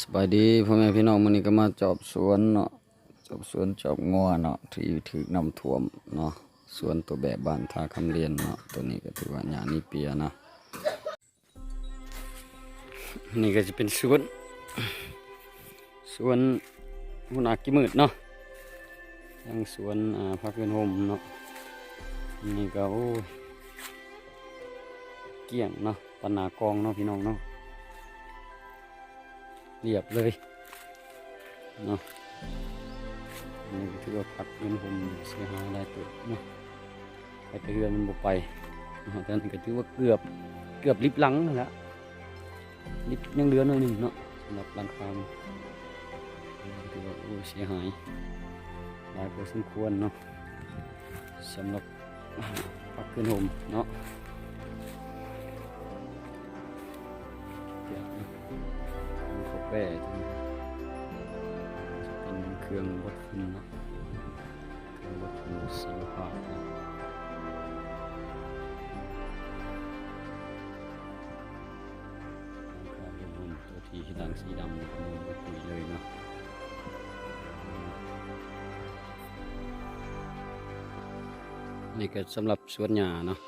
สบายดีพ่อแม่พี่น้องมื้อนี้ก็มาจอบสวนเนาะจอบสวนจอบงัวเนาะที่ถูกน้ำท่วมเนาะสวนตัวแบบบ้านท่าคำเรียนเนาะตัวนี้ก็ถือว่าหญ้านี่เปียนะนี่ก็จะเป็นสวนหุ่นอากิมืดเนาะทั้งสวนพักเพื่อนโฮมเนาะนี่ก็โอ้ยเกี่ยงเนาะปัญหากองเนาะพี่น้องเนาะเรียบเลยเนาะนี่ก็ถือว่าพักเพื่อนโฮมเสียหายหลายตัวเนาะไปแต่เรือนมันบ่ไปเนาะแต่นี่ก็ถือว่าเกือบลิบหลังนั่นแหละลิบยังเหลือหน่อยหนึ่งเนาะสำหรับหลังคาถือว่าโอ้เสียหายหลายพอสมควรเนาะสำหรับพักเพื่อนโฮมเนาะเขาแปะเป็นเครื่องบดฝุ่นเนาะเครื่องบดฝุ่นสีฟ้าเนาะตัวที่ดังสีดำนี่ก็มันก็ปุ๋ยเลยเนาะนี่ก็สำหรับสวนหญ้าเนาะ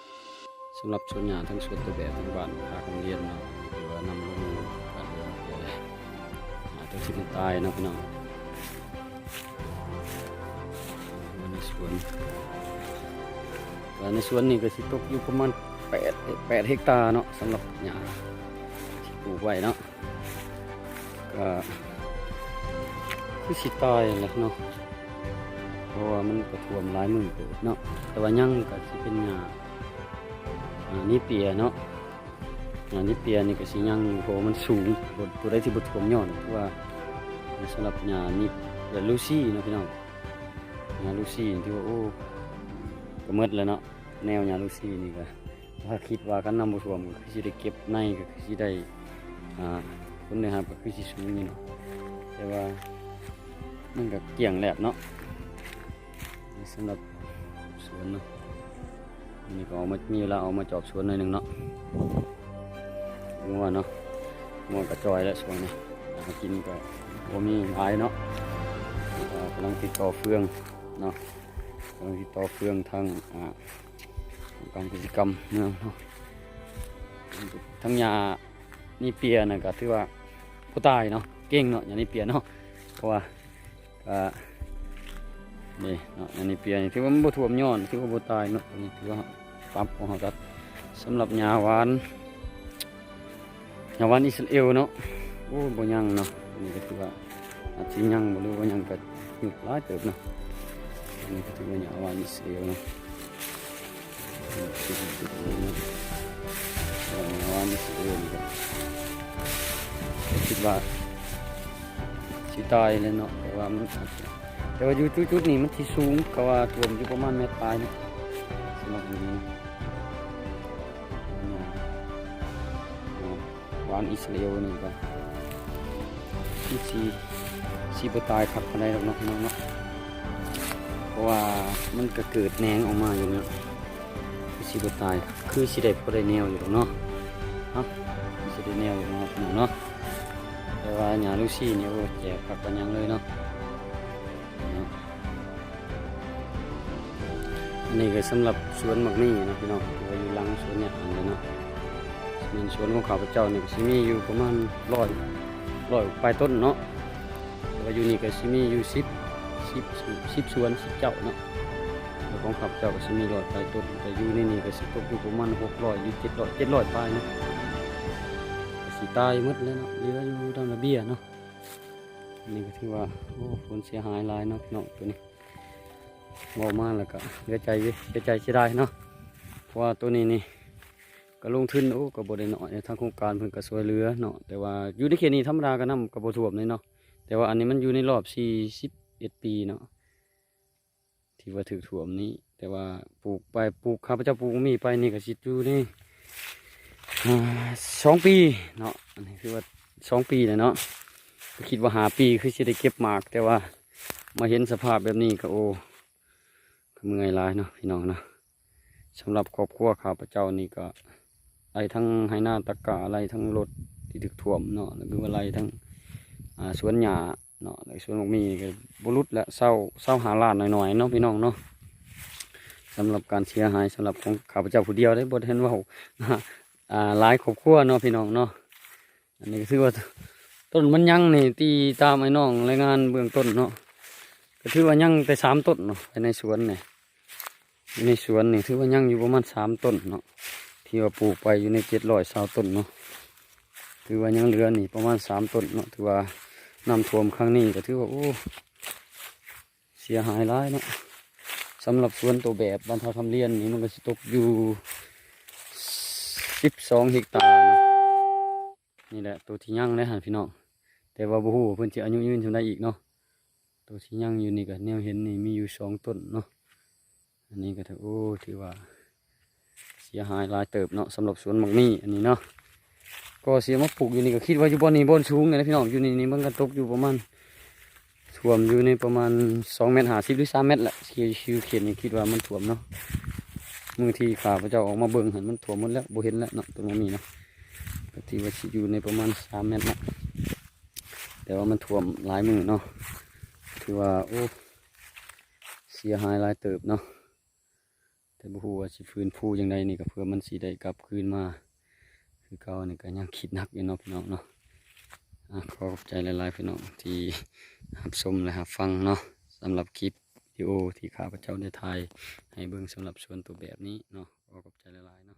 สำหรับสวนหญ้าทั้งสวนตัวแบบทั้งบ้านพาคำเรียนเนาะหรือว่านำลงการเรือตัวที่มันตายเนาะพี่น้องในสวนนี่ก็สิตกอยู่ประมาณ8 เฮกตาร์เนาะสำหรับหญ้าที่ปลูกไว้เนาะก็คือสิตายแหละเนาะเพราะว่ามันก็ท่วมหลายมือเกิดเนาะแต่ว่ายังก็สิเป็นหญ้านี่เปียเนาะหญ้านี่เปียนี่ก็สิยังเพราะมันสูงตัวได้ที่บ่ท่วมย้อนเพราะว่าสำหรับหญ้านี่ลูซี่เนาะพี่น้องหญ้าลูซี่ที่ว่าโอ้ก็หมดแล้วเนาะแนวหญ้าลูซี่นี่ก็ถ้าคิดว่ากันน้ำบ่ท่วมก็คือสิได้เก็บในก็คือสิได้ผลนะครับก็คือสิสูงนี่เนาะแต่ว่ามันก็เกี่ยงแหลบเนาะสำหรับสวนเนาะนี่ก็มีเวลาเอามาจอบสวนหน่อยหนึ่งเนาะงัวเนาะงัวกระจอยแล้วสวนนี่มากินก็บ่มีหลายเนาะกำลังติดต่อเฟืองเนาะกำลังติดต่อเฟืองทางการกิจกรรมเนาะทั้งยานี่เปียนะก็ถือว่าผู้ตายเนาะเก่งเนาะยานี่เปียเนาะเพราะว่านี่เนาะยานี่เปียนี่ถือว่ามันบ่ท่วมย้อนถือว่าบ่ตายเนาะนี่ถือว่าปั๊มของเขาตัดสำหรับยาหวานอิสราเอลเนาะโอ้บ่ยังเนาะนี่ก็ถือว่าอาจจะยังบ่รู้ว่ายังก็อยู่หลายเติบเนาะนี่ก็ถือว่ายาหวานอิสราเอลเนาะยาหวานอิสราเอลนี่ก็คิดว่าสิตายเลยเนาะแต่ว่ามันแต่ว่าอยู่จุดนี้มันที่สูงก็ว่าท่วมอยู่ประมาณเมตรปลายนะสำหรับนี้หวานอิสราเอลนี่ก็ที่สีบตายขับภายในหรอกเนาะพี่น้องเนาะเพราะว่ามันก็เกิดแหนงออกมาอย่างเงี้ยสีบตายคือสีได้พอได้แนวอยู่หรอกเนาะสีได้แนวอยู่เนาะพี่น้องเนาะแต่ว่าหญ้าลูซี่เนี่ยโอ้แจกผักกันยังเลยเนาะอันนี้ก็สำหรับสวนหมักมี่นะพี่น้องที่ว่าอยู่หลังสวนเนี่ยอันนี้เนาะเป็นสวนของข้าพเจ้านี่ก็สิมีอยู่ประมาณร้อยปลายต้นเนาะแต่ว่าอยู่นี่ก็สิมีอยู่10 สวน10 เจ้าเนาะแล้วของข้าพเจ้าก็สิมี100 ปลายต้นแต่อยู่ในนี่ก็สิตกอยู่ประมาณ600อยู่700 ปลายเนาะสีตายหมดเลยเนาะเหลืออยู่ตามระเบียเนาะนี่ก็ถือว่าโอ้ผลเสียหายหลายเนาะเนาะตัวนี้มองมาแล้วก็เสียใจเสียดายเนาะเพราะว่าตัวนี้นี่ก็ลงทุนโอ้ก็บ่ได้น้อยทางโครงการเพิ่นก็ช่วยเหลือเนาะแต่ว่าอยู่ในเขตนี้ธรรมดาก็นำก็บ่ท่วมเลยเนาะแต่ว่าอันนี้มันอยู่ในรอบ41 ปีเนาะที่ว่าถูกท่วมนี้แต่ว่าปลูกข้าพเจ้าปลูกมีไปนี่ก็สิอยู่นี่2 ปีเนาะอันนี้คือว่า2 ปีเลยเนาะคิดว่า5 ปีคือจะได้เก็บหมากแต่ว่ามาเห็นสภาพแบบนี้ก็โอ้เมื่อยหลายเนาะพี่น้องเนาะสำหรับครอบครัวข้าพเจ้านี่ก็อะไรทั้งไหนาตะกะอะไรทั้งรถที่ถูกท่วมเนาะแล้วก็อะไรทั้ง สวนหญ้าเนาะแล้วสวนมักมีก็บ่รุดและเศร้าหาล้านหน่อยๆเนาะพี่น้องเนาะสำหรับการเสียหายสำหรับของข้าพเจ้าผู้เดียวได้บ่เห็นว่า หลายครอบครัวเนาะพี่น้องเนาะอันนี้ก็ถือว่าต้นมันยังนี่ตีตามไอ้น้องรายงานเบื้องต้นเนาะก็ถือว่ายังแต่3 ต้นเนาะภายในสวนนี่ในสวนนี่ถือว่ายังอยู่ประมาณ3 ต้นเนาะที่ว่าปลูกไปอยู่ใน720 ต้นเนาะถือว่ายังเหลือนี่ประมาณ3 ต้นเนาะถือว่าน้ำท่วมครั้งนี้ก็ถือว่าโอ้เสียหายร้ายเนาะสำหรับสวนตัวแบบบรรเทาทำเลียนนี่มันก็สิตกอยู่12 เฮกตาร์เนาะนี่แหละตัวที่ยั่งได้หันพี่น้องแต่ว่าบ่ฮู้ว่าเพิ่นสิอายุยืนถึงได้อีกเนาะตัวที่ยั่งอยู่นี่ก็แนวเห็นนี่มีอยู่2 ต้นเนาะอันนี้ก็ถือโอ้ถือว่าเสียหายหลายเติบเนาะสำหรับสวนหมักมี่อันนี้เนาะก็เสียมาปลูกอยู่นี่ก็คิดว่าอยู่บนนี้บนสูงไงนะพี่น้องอยู่นี่มันก็ตกอยู่ประมาณท่วมอยู่ในประมาณ2 เมตร 50หรือ3 เมตรแหละคิวเขียนนี่คิดว่ามันท่วมเนาะมือที่ข้าพเจ้าออกมาเบิ่งเห็นมันท่วมหมดแล้วบ่เห็นแล้วเนาะตรงนี้เนาะก็ที่ว่าอยู่ในประมาณ3 เมตรเนาะแต่ว่ามันท่วมหลายมือเนาะถือว่าโอ้เสียหายหลายเติบเนาะแต่บ่ฮู้ว่าสิฟื้นฟูจังไดนี่ก็เพื่อมันสิได้กลับคืนมาคือเก่านี่ก็ยังคิดหนักอยู่เนาะพี่น้องเนาะขอขอบใจหลายๆพี่น้องที่รับชมและรับฟังเนาะสำหรับคลิปวิดีโอที่ข้าพเจ้าได้ถ่ายให้เบิ่งสำหรับสวนตัวแบบนี้เนาะขอขอบใจหลายๆเนาะ